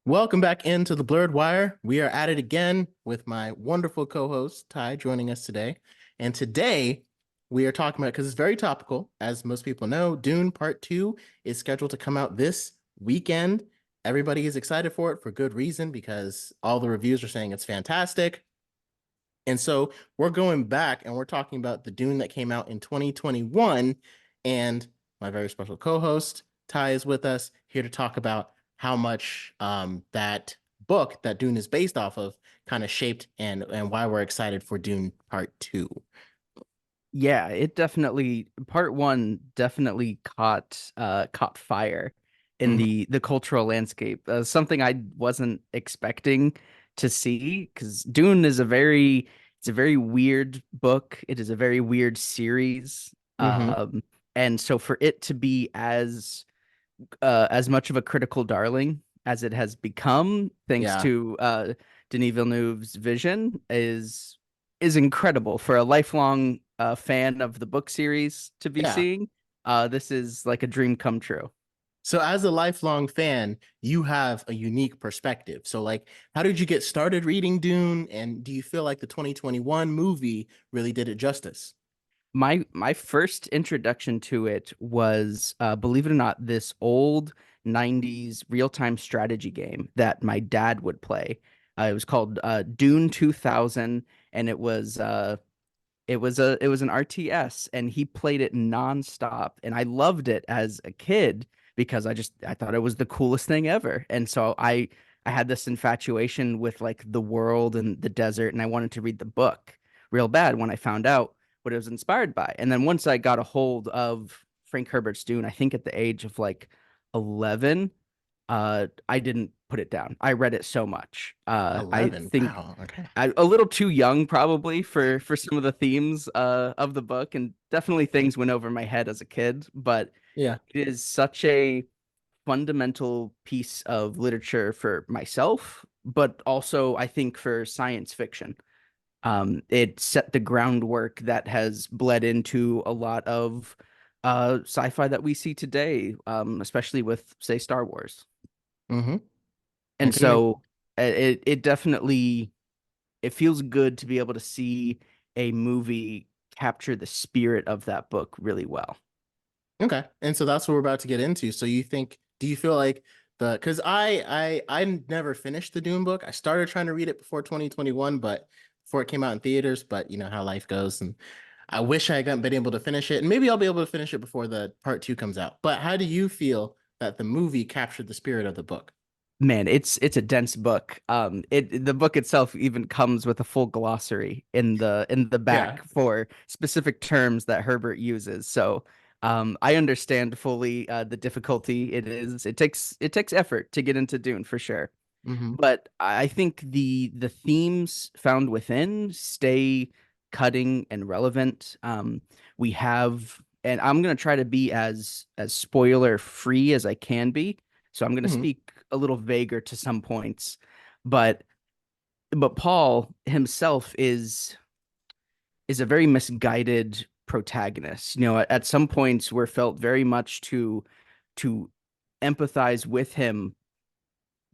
Welcome back into the Blurred Wire. We are at it again with my wonderful co-host Ty joining us today. And today we are talking about because it's very topical, as most people know, Dune Part 2 is scheduled to come out this weekend. Everybody is excited for it for good reason because all the reviews are saying it's fantastic. And so we're going back and we're talking about the Dune that came out in 2021. And my very special co-host, Ty, is with us here to talk about how much that book that Dune is based off of kind of shaped and why we're excited for Dune Part 2. Yeah, it definitely part one definitely caught fire in Hmm. the cultural landscape. Something I wasn't expecting to see because Dune is a very weird book. It is a very weird series. Hmm. Um, and so for it to be as much of a critical darling as it has become, thanks Yeah. to Denis Villeneuve's vision, is incredible for a lifelong fan of the book series to be Yeah. seeing. This is like a dream come true. So as a lifelong fan, you have a unique perspective. So like, how did you get started reading Dune? And do you feel like the 2021 movie really did it justice? My first introduction to it was, believe it or not, this old 90s real-time strategy game that my dad would play. It was called Dune 2000, and it was an RTS, and he played it nonstop, and I loved it as a kid because I thought it was the coolest thing ever. And so I had this infatuation with like the world and the desert, and I wanted to read the book real bad when I found out what it was inspired by. And then once I got a hold of Frank Herbert's Dune, I think at the age of like 11, I didn't put it down. I read it so much. I 11. think Wow. Okay. a little too young probably for some of the themes of the book, and definitely things went over my head as a kid, but Yeah. it is such a fundamental piece of literature for myself, but also I think for science fiction. It set the groundwork that has bled into a lot of sci-fi that we see today, especially with, say, Star Wars. Hmm. I And couldn't agree. so it definitely it feels good to be able to see a movie capture the spirit of that book really well. Okay. And so that's what we're about to get into. So do you feel like because I never finished the Dune book. I started trying to read it before 2021, but before it came out in theaters, but you know how life goes. And I wish I had been able to finish it. And maybe I'll be able to finish it before the part two comes out. But how do you feel that the movie captured the spirit of the book? Man, it's a dense book. The book itself even comes with a full glossary in the Yeah. back for specific terms that Herbert uses. So I understand fully the difficulty it is. It takes effort to get into Dune for sure. Hmm. But I think the themes found within stay cutting and relevant. We have, and I'm gonna try to be as spoiler free as I can be. So I'm gonna Hmm. speak a little vaguer to some points, but Paul himself is a very misguided protagonist. You know, at some points we're felt very much to empathize with him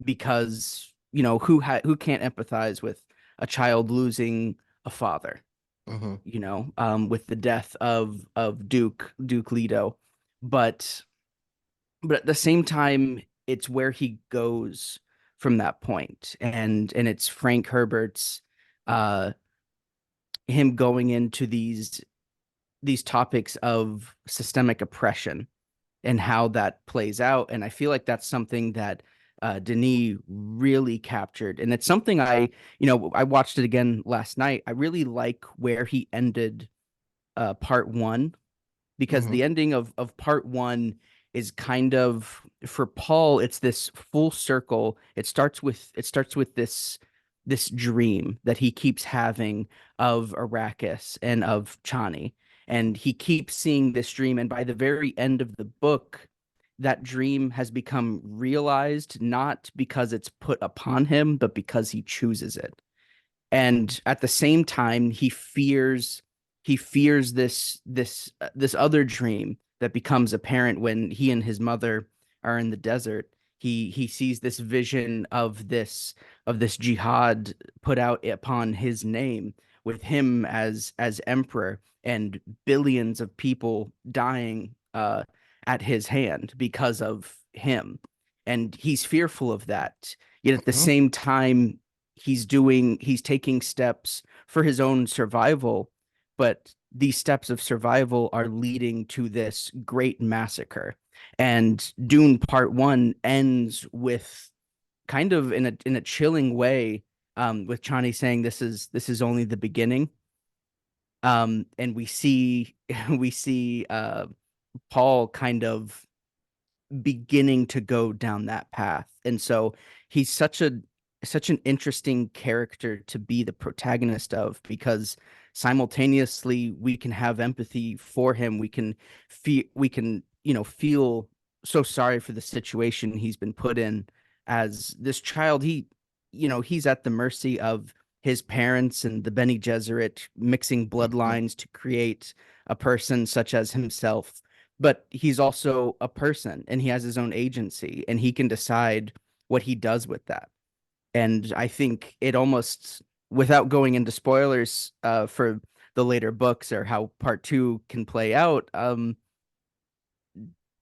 because who can't empathize with a child losing a father, Hmm. with the death of Duke Leto, but at the same time it's where he goes from that point, and it's Frank Herbert's uh him going into these topics of systemic oppression and how that plays out. And I feel like that's something that Denis really captured. And it's something I watched it again last night. I really like where he ended part one, because Hmm. the ending of part one is kind of, for Paul, it's this full circle. It starts with this dream that he keeps having of Arrakis and of Chani. And he keeps seeing this dream. And by the very end of the book, that dream has become realized, not because it's put upon him, but because he chooses it. And at the same time he fears this other dream that becomes apparent when he and his mother are in the desert. he sees this vision of this jihad put out upon his name with him as emperor and billions of people dying at his hand because of him. And he's fearful of that. Yet at the Mhm. same time, he's taking steps for his own survival, but these steps of survival are leading to this great massacre. And Dune Part One ends with kind of in a chilling way, with Chani saying this is only the beginning. And we see we see Paul kind of beginning to go down that path. And so he's such an interesting character to be the protagonist of, because simultaneously we can have empathy for him. We can, feel so sorry for the situation he's been put in as this child. He's at the mercy of his parents and the Bene Gesserit mixing Mhm. bloodlines to create a person such as himself, but he's also a person and he has his own agency and he can decide what he does with that. And I think it almost, without going into spoilers for the later books or how part two can play out,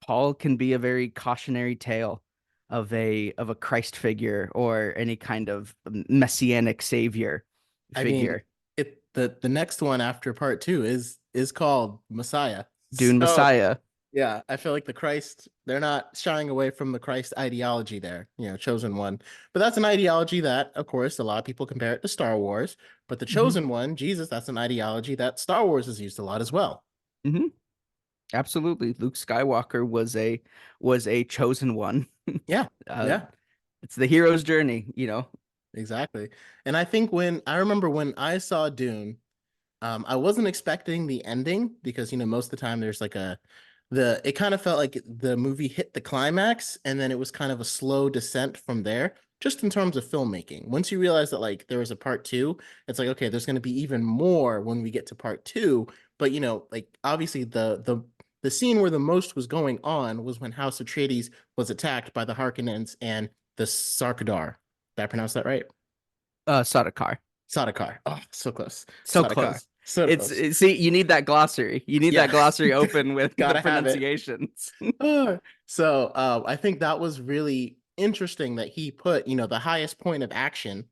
Paul can be a very cautionary tale of a Christ figure or any kind of messianic savior I mean, figure. the next one after part two is called Messiah. Dune So Messiah. yeah, I feel like the Christ, they're not shying away from the Christ ideology there, chosen one. But that's an ideology that, of course, a lot of people compare it to Star Wars. But the Hmm. chosen one, Jesus, that's an ideology that Star Wars has used a lot as well. Hmm. Absolutely. Luke Skywalker was a chosen one. Yeah, uh, yeah, it's the hero's journey. exactly. And I think I remember when I saw Dune, I wasn't expecting the ending because most of the time there's like it kind of felt like the movie hit the climax and then it was kind of a slow descent from there, just in terms of filmmaking. Once you realize that like there was a part two, it's like okay, there's going to be even more when we get to part two. But like obviously the scene where the most was going on was when House Atreides was attacked by the Harkonnens and the Sarkadar. Did I pronounce that right? Sardaukar. Sardaukar. Oh, so close. So Sardaukar. close. So close. See, you need that glossary. You need that Yeah, glossary open with the gotta have it. pronunciations. So I think that was really interesting that he put, the highest point of action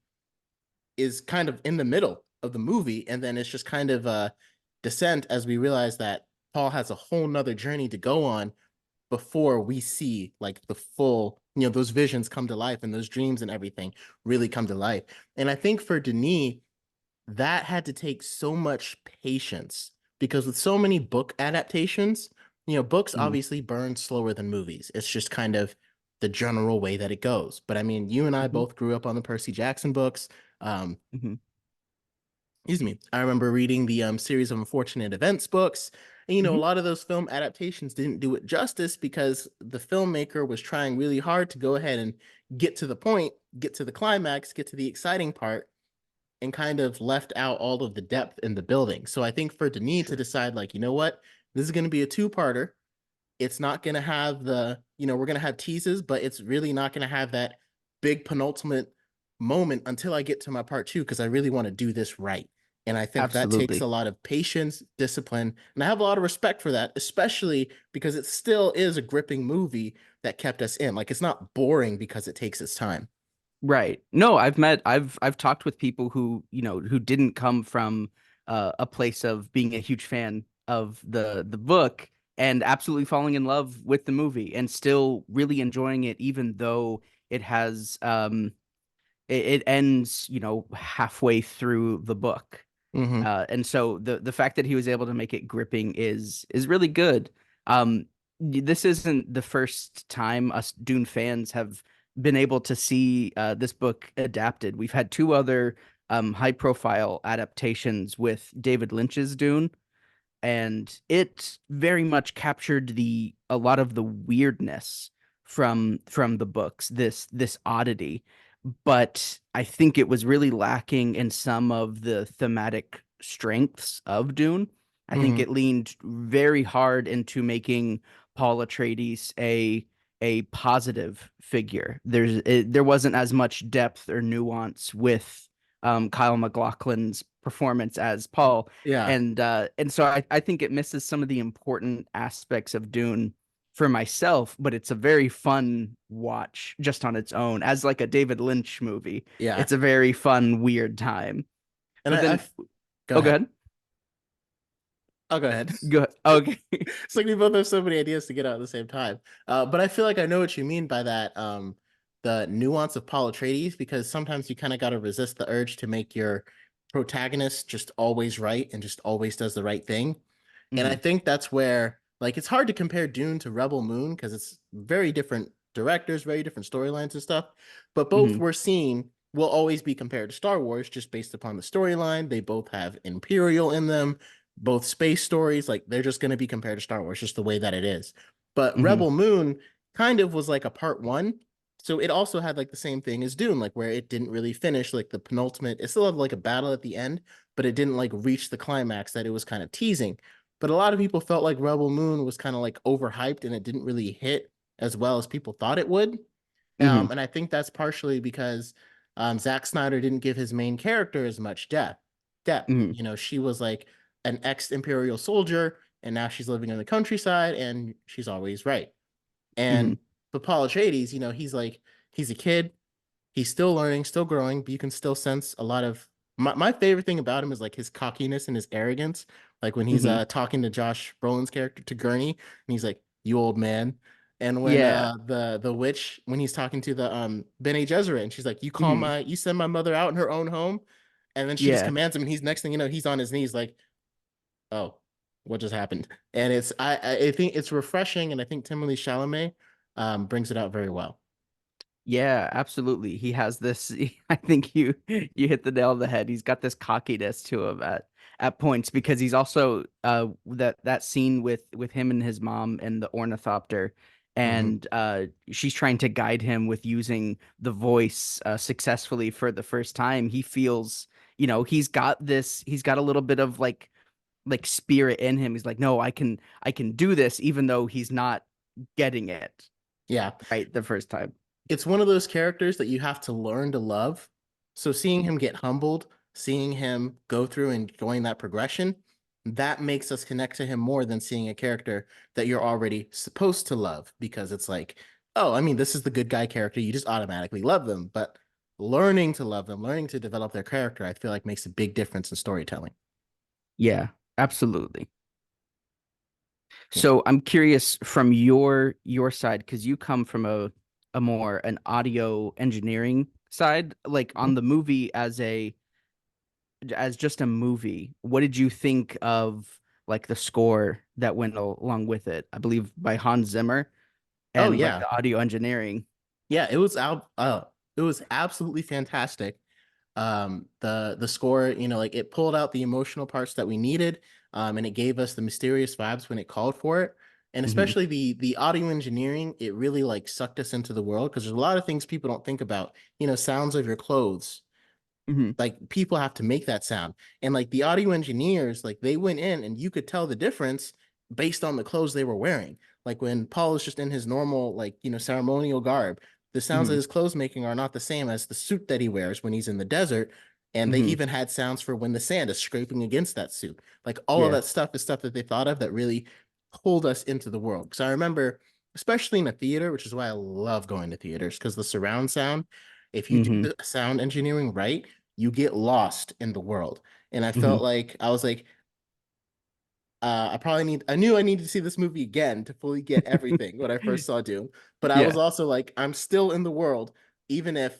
is kind of in the middle of the movie, and then it's just kind of a descent as we realize that Paul has a whole nother journey to go on before we see like the full, those visions come to life and those dreams and everything really come to life. And I think for Denis, that had to take so much patience because with so many book adaptations, books Mm-hmm. obviously burn slower than movies. It's just kind of the general way that it goes. But I mean, you and I Hmm. both grew up on the Percy Jackson books. Um, Hmm. excuse me. I remember reading the series of unfortunate events books. And a Hmm. lot of those film adaptations didn't do it justice because the filmmaker was trying really hard to go ahead and get to the point, get to the climax, get to the exciting part and kind of left out all of the depth in the building. So I think for Denis to Sure. decide, like, you know what, this is going to be a two-parter. It's not going to have we're going to have teases, but it's really not going to have that big penultimate moment until I get to my part two because I really want to do this right. And I think that takes a Absolutely. lot of patience, discipline, and I have a lot of respect for that, especially because it still is a gripping movie that kept us in. Like it's not boring because it takes its time. Right. No, I've talked with people who didn't come from a place of being a huge fan of the book and absolutely falling in love with the movie and still really enjoying it, even though it has it ends, halfway through the book. Mm-hmm. And so the fact that he was able to make it gripping is really good. This isn't the first time us Dune fans have been able to see this book adapted. We've had two other high profile adaptations with David Lynch's Dune, and it very much captured the a lot of the weirdness from the books, this oddity, but I think it was really lacking in some of the thematic strengths of Dune. I think Mm-hmm. it leaned very hard into making Paul Atreides a a positive figure. There wasn't as much depth or nuance with Kyle MacLachlan's performance as Paul, Yeah, and so I think it misses some of the important aspects of Dune for myself, but it's a very fun watch just on its own as like a David Lynch movie. yeah. It's a very fun, weird time. And But then, go oh, go ahead. ahead. I'll go ahead. Go ahead. Okay. It's like we both have so many ideas to get out at the same time. But I feel like I know what you mean by that. The nuance of Paul Atreides, because sometimes you kind of got to resist the urge to make your protagonist just always right and just always does the right thing. And I Hmm. think that's where, like, it's hard to compare Dune to Rebel Moon because it's very different directors, very different storylines and stuff. But both Hmm. we're seeing will always be compared to Star Wars just based upon the storyline. They both have Imperial in them, both space stories. Like, they're just going to be compared to Star Wars, just the way that it is. But Hmm. Rebel Moon kind of was like a part one. So it also had like the same thing as Dune, like where it didn't really finish like the penultimate. It still had like a battle at the end, but it didn't like reach the climax that it was kind of teasing. But a lot of people felt like Rebel Moon was kind of like overhyped and it didn't really hit as well as people thought it would. Hmm. And I think that's partially because Zack Snyder didn't give his main character as much depth. Depth, Hmm. you know, she was like an ex-Imperial soldier, and now she's living in the countryside, and she's always right. And Hmm. but Paul Atreides, you know, he's a kid, he's still learning, still growing, but you can still sense a lot of my favorite thing about him is like his cockiness and his arrogance. Like when he's Hmm. talking to Josh Brolin's character to Gurney, and he's like, "You old man." And when Yeah. the witch, when he's talking to the Bene Gesserit, and she's like, Hmm. you send my mother out in her own home," and then she just Yeah. commands him, and he's next thing you know, he's on his knees like, "Oh, what just happened?" And it's I think it's refreshing, and I think Timothée Chalamet brings it out very well. Yeah, absolutely. He has this. I think you hit the nail on the head. He's got this cockiness to him at points because he's also that scene with him and his mom and the ornithopter, Hmm. and she's trying to guide him with using the voice successfully for the first time. He feels, he's got a little bit of like spirit in him. He's like, no, I can do this, even though he's not getting it Yeah. right the first time. It's one of those characters that you have to learn to love. So seeing him get humbled, seeing him go through and going that progression, that makes us connect to him more than seeing a character that you're already supposed to love because it's like, oh, I mean, this is the good guy character. You just automatically love them. But learning to love them, learning to develop their character, I feel like makes a big difference in storytelling. Yeah, absolutely. Yeah. So I'm curious from your side because you come from a more an audio engineering side, like Mhm. on the movie as just a movie. What did you think of like the score that went along with it? I believe by Hans Zimmer Oh and like yeah. the audio engineering. Yeah, it was out it was absolutely fantastic. The score, you know, like it pulled out the emotional parts that we needed, and it gave us the mysterious vibes when it called for it. And Hmm. especially the audio engineering, it really like sucked us into the world because there's a lot of things people don't think about, you know, sounds of your clothes, Hmm. like people have to make that sound. And like the audio engineers, like they went in and you could tell the difference based on the clothes they were wearing. Like when Paul is just in his normal, like, you know, ceremonial garb, the sounds that Hmm. his clothes making are not the same as the suit that he wears when he's in the desert. And they Hmm. even had sounds for when the sand is scraping against that suit. Like all of Yeah. that stuff is stuff that they thought of that really pulled us into the world. Because I remember, especially in a theater, which is why I love going to theaters, because the surround sound, if you do Hmm. the sound engineering right, you get lost in the world. And I Hmm. felt like I was like, I knew I needed to see this movie again to fully get everything when I first saw Doom. But I was Yeah. also like, I'm still in the world, even if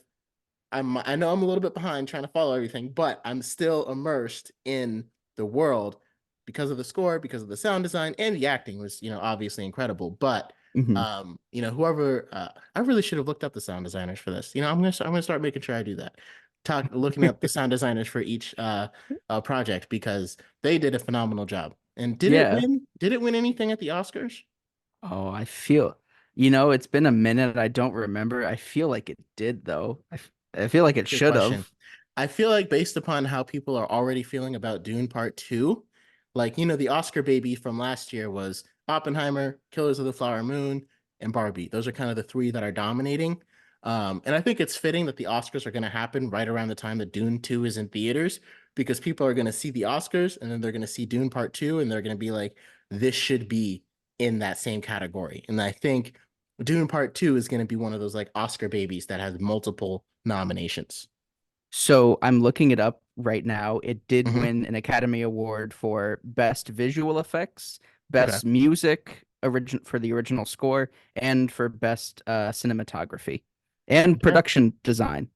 I know I'm a little bit behind trying to follow everything, but I'm still immersed in the world because of the score, because of the sound design, and the acting was, you know, obviously incredible. But Hmm. you know, whoever I really should have looked up the sound designers for this. You know, I'm gonna start making sure I do that. Looking up the sound designers for each project because they did a phenomenal job. And did it Yeah. win? Did it win anything at the Oscars? Oh, it's been a minute. I don't remember. I feel like it did though. I feel like it Good should question. have. I feel like based upon how people are already feeling about Dune Part 2, like, you know, the Oscar baby from last year was Oppenheimer, Killers of the Flower Moon, and Barbie. Those are kind of the three that are dominating. And I think it's fitting that the Oscars are going to happen right around the time that Dune 2 is in theaters because people are going to see the Oscars and then they're going to see Dune Part 2 and they're going to be like, this should be in that same category. And I think Dune Part 2 is going to be one of those like Oscar babies that has multiple nominations. So I'm looking it up right now. It did Hmm. win an Academy Award for Best Visual Effects, Okay. Best Music origin for the original score, and for Best Cinematography and Okay. Production Design.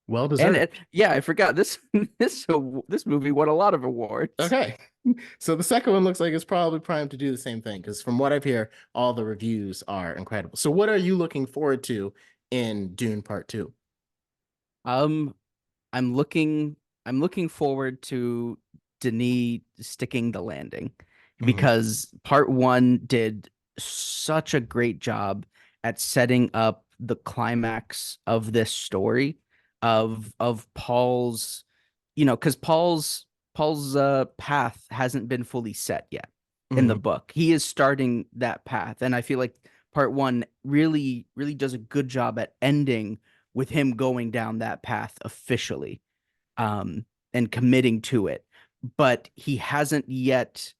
Well And deserved. yeah, I forgot this this movie won a lot of awards. Okay. So the second one looks like it's probably primed to do the same thing because from what I've heard, all the reviews are incredible. So what are you looking forward to in Dune Part 2? Um, I'm looking I'm looking forward to Denis sticking the landing Hmm. because part one did such a great job at setting up the climax of this story of Paul's, because Paul's path hasn't been fully set yet in the Hmm. book. He is starting that path, and I feel like part one really does a good job at ending with him going down that path officially, um, and committing to it. But he hasn't yet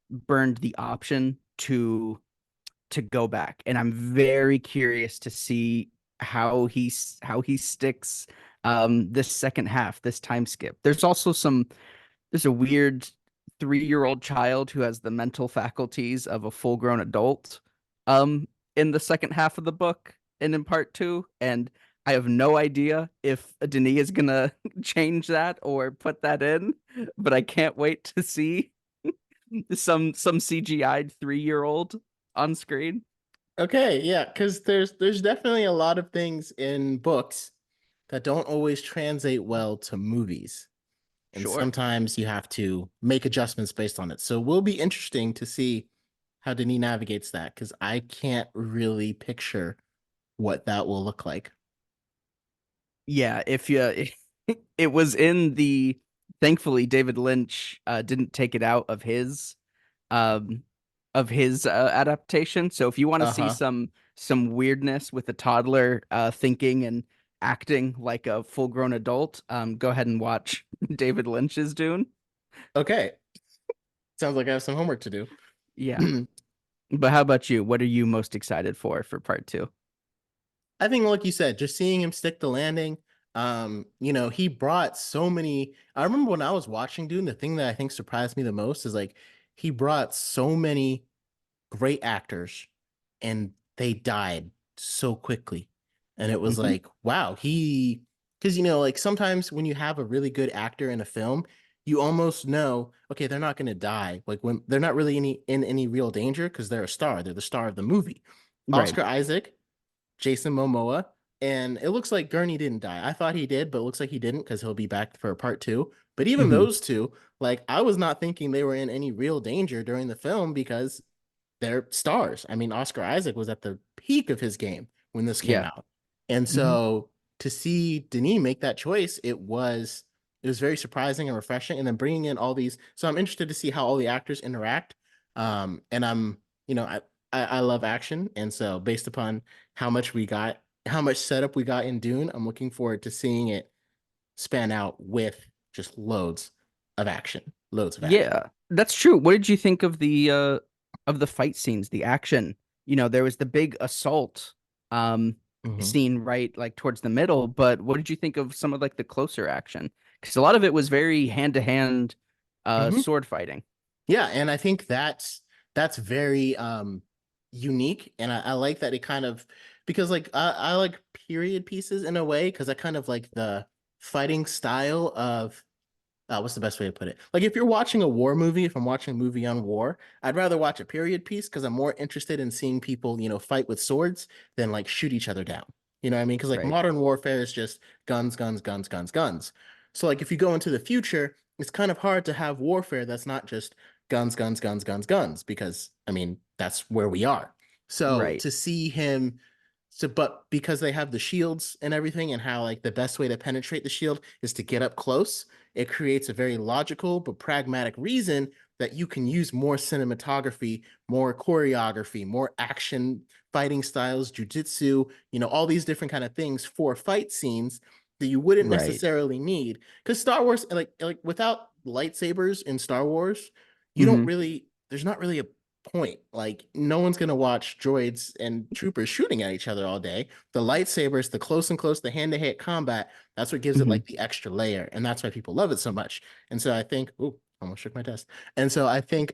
burned the option to go back, and I'm very curious to see how he sticks this second half, this time skip. There's a weird 3-year-old child who has the mental faculties of a full-grown adult um in the second half of the book and in part two, and I have no idea if Denis is gonna change that or put that in, but I can't wait to see some CGI'd 3-year-old on screen. Okay, yeah, because there's definitely a lot of things in books that don't always translate well to movies. And Sure. sometimes you have to make adjustments based on it. So it will be interesting to see how Denis navigates that because I can't really picture what that will look like. Yeah, if you it was in the thankfully David Lynch didn't take it out um of his adaptation. So if you want to see Uh-huh. some weirdness with a toddler thinking and acting like a full-grown adult, go ahead and watch David Lynch's Dune. Okay. Sounds like I have some homework to Yeah. do. But how about you? What are you most excited for part two? I think, like you said, just seeing him stick the landing, he brought so many. I remember when I was watching Dune, the thing that I think surprised me the most is like he brought so many great actors and they died so quickly. And it was Hmm. like, wow, because like sometimes when you have a really good actor in a film, you almost know, okay, they're not going to die. Like when they're not really in any real danger because they're a star. They're the star of the movie. Right. Oscar Isaac, Jason Momoa, and it looks like Gurney didn't die. I thought he did, but it looks like he didn't because he'll be back for part two. But even Hmm. those two, like I was not thinking they were in any real danger during the film because they're stars. I mean, Oscar Isaac was at the peak of his game when this came Yeah. out. And Hmm. so to see Denis make that choice, it was very surprising and refreshing. And then bringing in all these, so I'm interested to see how all the actors interact. And I love action, and so based upon how much setup we got in Dune, I'm looking forward to seeing it span out with just loads of action. Yeah, that's true. What did you think of the fight scenes, the action? There was the big assault um Hmm. scene right like towards the middle, but what did you think of some of like the closer action? Because a lot of it was very hand-to-hand Hmm. sword fighting. Yeah, and I think that's very unique, and I like that it kind of because like I like period pieces in a way because I kind of like the fighting style of what's the best way to put it? Like if you're watching a war movie, if I'm watching a movie on war, I'd rather watch a period piece because I'm more interested in seeing people, fight with swords than like shoot each other down. You know what I mean? Because like Right. modern warfare is just guns, guns, guns, guns, guns. So like if you go into the future, it's kind of hard to have warfare that's not just guns, guns, guns, guns, guns, because I mean that's where we are. So Right. to see him but because they have the shields and everything, and how like the best way to penetrate the shield is to get up close, it creates a very logical but pragmatic reason that you can use more cinematography, more choreography, more action fighting styles, jujitsu, all these different kind of things for fight scenes that you wouldn't Right. necessarily need. Because Star Wars, like without lightsabers in Star Wars, you don't Hmm. really, there's not really a point. Like no one's gonna watch droids and troopers shooting at each other all day. The lightsabers, the close and close, the hand-to-hand combat, that's what gives it Hmm. like the extra layer. And that's why people love it so much. And so I think, oh, almost shook my desk. And so I think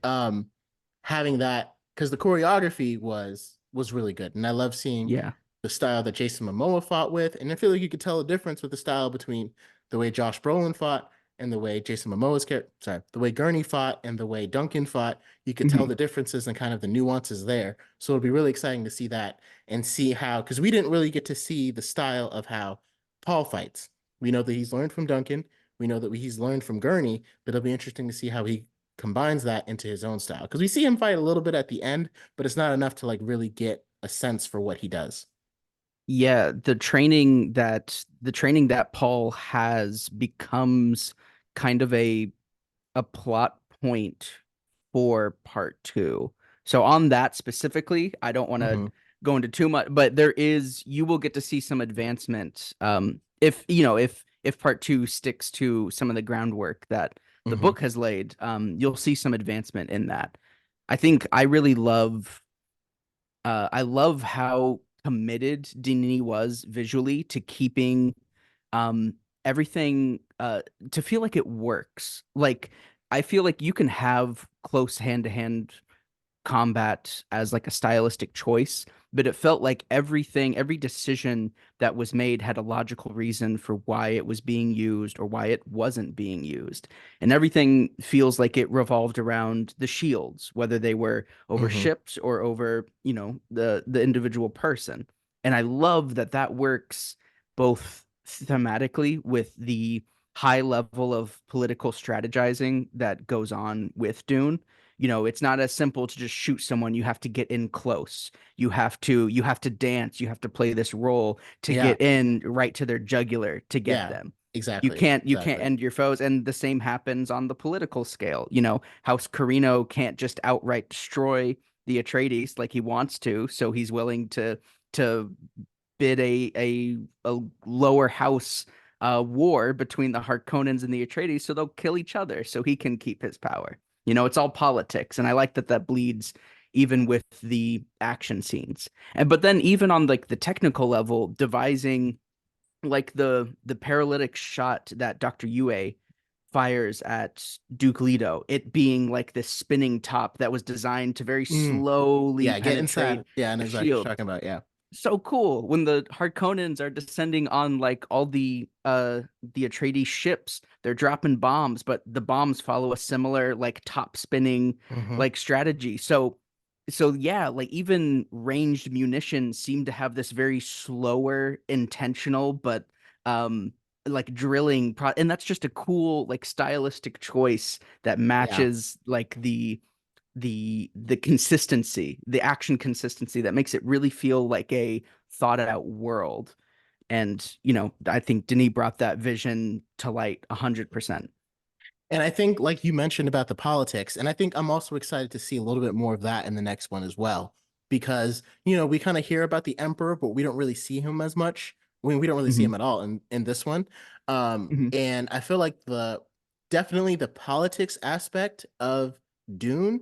having that, because the choreography was really good. And I love seeing Yeah. the style that Jason Momoa fought with. And I feel like you could tell a difference with the style between the way Josh Brolin fought and the way Jason Momoa's character, sorry, the way Gurney fought and the way Duncan fought. You could tell Hmm. the differences and kind of the nuances there. So it'll be really exciting to see that and see how, because we didn't really get to see the style of how Paul fights. We know that he's learned from Duncan. We know that he's learned from Gurney, but it'll be interesting to see how he combines that into his own style. Because we see him fight a little bit at the end, but it's not enough to like really get a sense for what he does. Yeah, the training that Paul has becomes kind of a plot point for part two. So on that specifically, I don't want to Mm-hmm. go into too much, but you will get to see some advancement. If if part two sticks to some of the groundwork that the Mm-hmm. book has laid, you'll see some advancement in that. I think I really love how committed Denis was visually to keeping um everything to feel like it works. Like I feel like you can have close hand-to-hand combat as like a stylistic choice, but it felt like every decision that was made had a logical reason for why it was being used or why it wasn't being used. And everything feels like it revolved around the shields, whether they were over Mm-hmm. ships or over, the individual person. And I love that that works both thematically with the high level of political strategizing that goes on with Dune. It's not as simple to just shoot someone. You have to get in close. You have to dance. You have to play this role to Yeah. get in right to their jugular to get Yeah. them. You Exactly. can't you can't Exactly. end your foes. And the same happens on the political scale. House Carino can't just outright destroy the Atreides like he wants to, so he's willing to bid a lower house war between the Harkonnens and the Atreides, so they'll kill each other so he can keep his power. It's all politics, and I like that that bleeds even with the action scenes. And but then even on like the technical level, devising like the paralytic shot that Dr. Yue fires at Duke Leto, it being like this spinning top that was designed to very Mm. slowly Yeah. Get penetrate inside. Yeah. I know the exactly what shield. you're talking about. Yeah. So cool when the Harkonnens are descending on like all the Atreides ships. They're dropping bombs, but the bombs follow a similar like top spinning Mm-hmm. like strategy. So yeah, like even ranged munitions seem to have this very slower, intentional, but um like and that's just a cool like stylistic choice that Yeah. matches like the consistency, the action consistency that makes it really feel like a thought out world. And I think Denis brought that vision to light 100%. And I think, like you mentioned about the politics, and I think I'm also excited to see a little bit more of that in the next one as well, because we kind of hear about the Emperor, but we don't really see him as much. I mean, we don't really see him Hmm. at all in this one. Hmm. And I feel like the definitely the politics aspect of Dune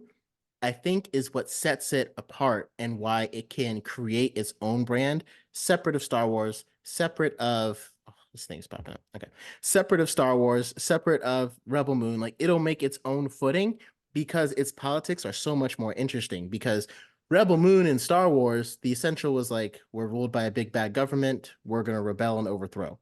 I think is what sets it apart and why it can create its own brand, separate of Star Wars, separate of this thing's popping up. Okay. Separate of Star Wars, separate of Rebel Moon. Like it'll make its own footing because its politics are so much more interesting. Because Rebel Moon and Star Wars, the essential was like, we're ruled by a big bad government, we're gonna rebel and overthrow.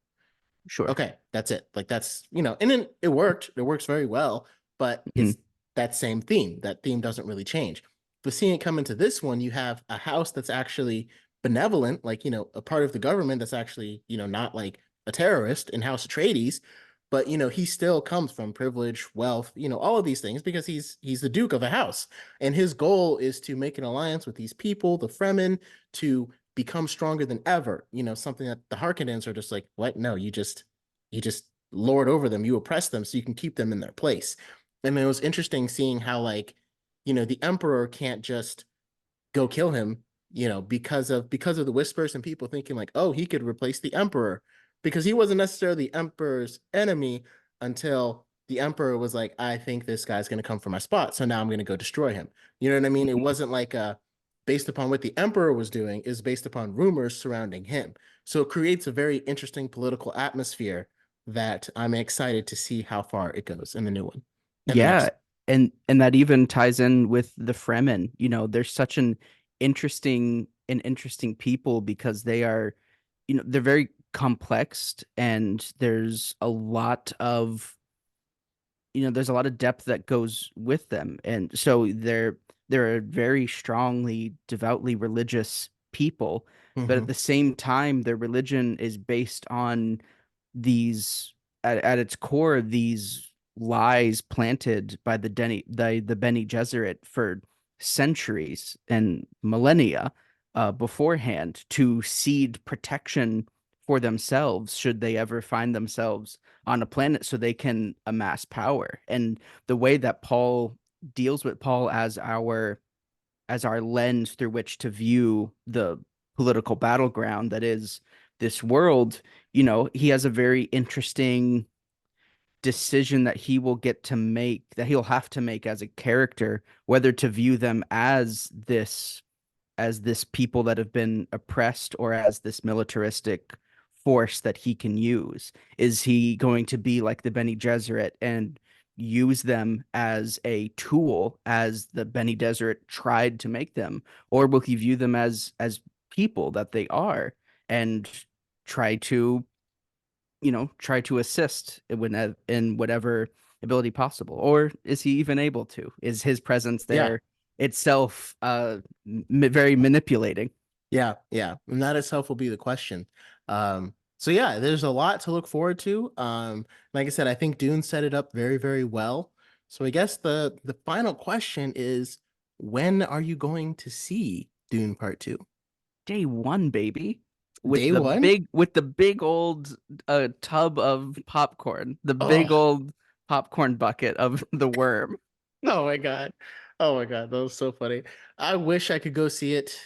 Sure. Okay, that's it. Like that's, and then it worked. It works very well, but Hmm. it's that same theme. That theme doesn't really change. But seeing it come into this one, you have a house that's actually benevolent, like, a part of the government that's actually, not like a terrorist in House Atreides, but he still comes from privilege, wealth, all of these things because he's the duke of a house. And his goal is to make an alliance with these people, the Fremen, to become stronger than ever. Something that the Harkonnens are just like, what? No, you just lord over them, you oppress them so you can keep them in their place. And it was interesting seeing how like, the emperor can't just go kill him, because of the whispers and people thinking like, oh, he could replace the emperor because he wasn't necessarily the emperor's enemy until the emperor was like, I think this guy's going to come for my spot, so now I'm going to go destroy him. You know what I mean? It wasn't like based upon what the emperor was doing, is based upon rumors surrounding him. So it creates a very interesting political atmosphere that I'm excited to see how far it goes in the new one, in the Yeah, next. and that even ties in with the Fremen. They're such an interesting people because they're very complex and there's a lot of depth that goes with them. And so they're a very strongly, devoutly religious people, but at Hmm. the same time, their religion is based on these at its core these lies planted by the Bene Gesserit for centuries and millennia beforehand to seed protection for themselves should they ever find themselves on a planet so they can amass power. And the way that Paul deals with Paul as our lens through which to view the political battleground that is this world, he has a very interesting decision that he will get to make, that he'll have to make as a character, whether to view them as this people that have been oppressed or as this militaristic force that he can use. Is he going to be like the Bene Gesserit and use them as a tool, as the Bene Gesserit tried to make them, or will he view them as people that they are and try to assist in whatever ability possible? Or is he even able to? Is his presence Yeah. there itself very manipulating? Yeah, yeah. And that itself will be the question. So yeah, there's a lot to look forward to. Like I said, I think Dune set it up very, very well. So I guess the final question is, when are you going to see Dune Part 2? Day one, baby. with Day the one? big with the big old tub of popcorn, the big Oh, old popcorn bucket of the worm. oh my God. Oh my God, that was so funny. I wish I could go see it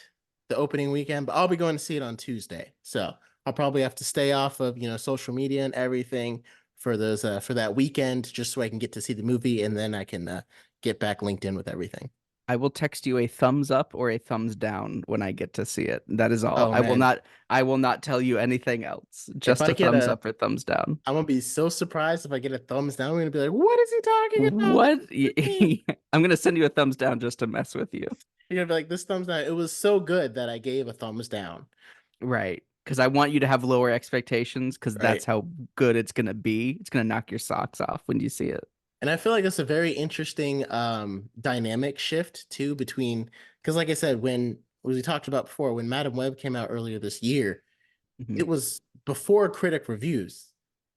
the opening weekend, but I'll be going to see it on Tuesday. So I'll probably have to stay off of, social media and everything for that weekend just so I can get to see the movie and then I can get back linked in with everything. I will text you a thumbs up or a thumbs down when I get to see it. That is all. Oh I will man. not I will not tell you anything else. If Just I a get thumbs a up or thumbs down. I'm gonna be so surprised if I get a thumbs down. I'm gonna be like, what is he talking about? What What? does it mean? I'm gonna send you a thumbs down just to mess with you. You're gonna be like, this thumbs down. It was so good that I gave a thumbs down. Right. Because I want you to have lower expectations because Right. that's how good it's gonna be. It's gonna knock your socks off when you see it. And I feel like it's a very interesting dynamic shift too between because like I said, when we talked about before, when Madam Web came out earlier this year, Hmm. it was before critic reviews,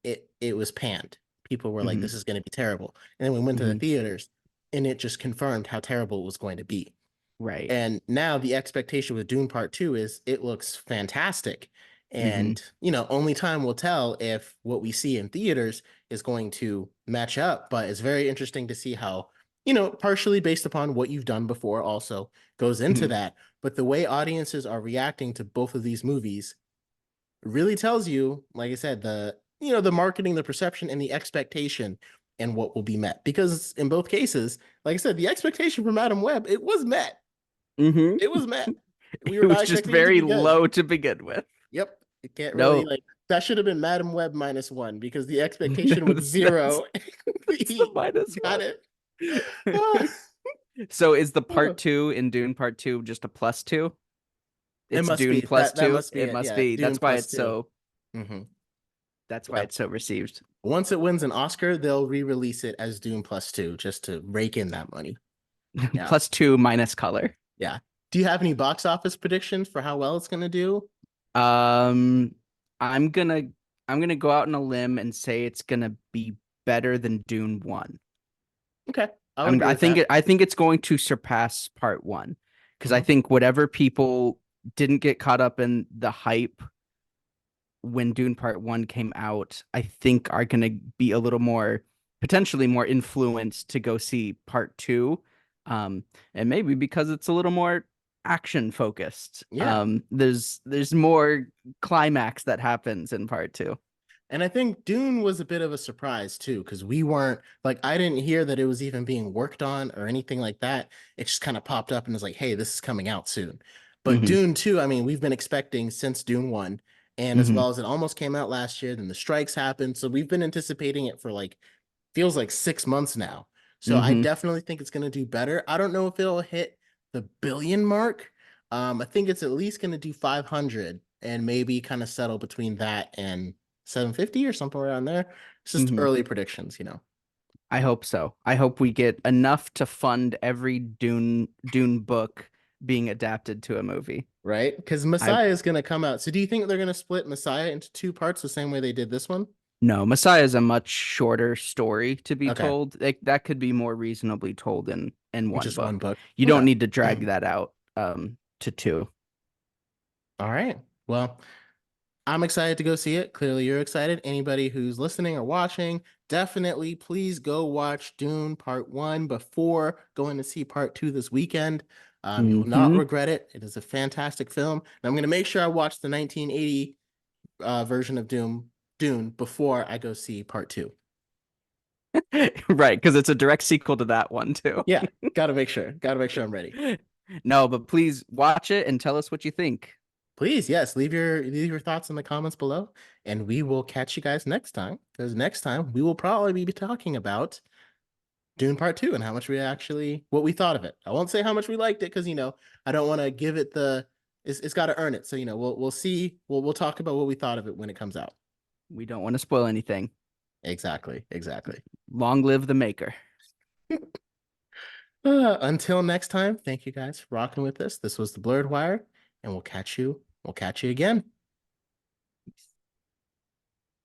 it was panned. People were like, Hmm. this is gonna be terrible. And then we went to the Hmm. theaters and it just confirmed how terrible it was going to be. Right. And now the expectation with Dune Part 2 is it looks fantastic. Hmm. And, only time will tell if what we see in theaters is going to match up. But it's very interesting to see how, partially based upon what you've done before also goes into Hmm. that. But the way audiences are reacting to both of these movies really tells you, like I said, the marketing, the perception, and the expectation and what will be met. Because in both cases, like I said, the expectation for Madam Web, it was met. Hmm. It was met. We It were was not just expecting it to very be good. low to begin with. Yep. It can't really No, like that should have been Madam Web -1 because the expectation was that's zero. the He minus got one. it. Ah, So is the part oh. two in Dune part two just a plus two? It It's must Dune be plus that two. must be It it. must Yeah, be. Dune That's why plus it's two. so. Hmm. That's why Yep. it's so received. Once it wins an Oscar, they'll re-release it as Dune +2 just to rake in that money. Yeah. Plus two minus color. Yeah. Do you have any box office predictions for how well it's gonna do? Um, I'm gonna I'm gonna go out on a limb and say it's gonna be better than Dune one. Okay. I'll I'm agree I with think that. it's going to surpass part one because I Hmm. think whatever people didn't get caught up in the hype when Dune Part One came out, I think are gonna be a little more potentially more influenced to go see part two. And maybe because it's a little more action focused. Yeah. There's more climax that happens in part two. And I think Dune was a bit of a surprise too, because we weren't like, I didn't hear that it was even being worked on or anything like that. It just kind of popped up and was like, hey, this is coming out soon. But Hmm. Dune 2, I mean, we've been expecting since Dune 1, and as Hmm. well as it almost came out last year, then the strikes happened. So we've been anticipating it for like, feels like 6 months now. So I Hmm. definitely think it's going to do better. I don't know if it'll hit the billion mark. I think it's at least going to do 500 and maybe kind of settle between that and 750 or something around there. It's just Hmm. early predictions. I hope so. I hope we get enough to fund every Dune book being adapted to a movie. Right? Because I Messiah is going to come out. So do you think they're going to split Messiah into two parts the same way they did this one? No, Messiah is a much shorter story to be Okay. told. That could be more reasonably told in one Just one book. book. You don't Okay. need to drag that out to two. All right. Well, I'm excited to go see it. Clearly, you're excited. Anybody who's listening or watching, definitely please go watch Dune Part 1 before going to see Part 2 this weekend. You will not Hmm. regret it. It is a fantastic film. And I'm going to make sure I watch the 1980 version of Dune before I go see Part 2. Right, because it's a direct sequel to that one too. Yeah, got to make sure. Got to make sure I'm ready. No, but please watch it and tell us what you think. Please, yes, leave your thoughts in the comments below, and we will catch you guys next time. Because next time we will probably be talking about Dune Part 2 and how much we actually what we thought of it. I won't say how much we liked it because I don't want to give it the it's got to earn it. So we'll see. We'll talk about what we thought of it when it comes out. We don't want to spoil anything. Exactly, exactly. Long live the maker. Until next time, thank you guys for rocking with us. This was the Blurred Wire, and we'll catch you. We'll catch you again.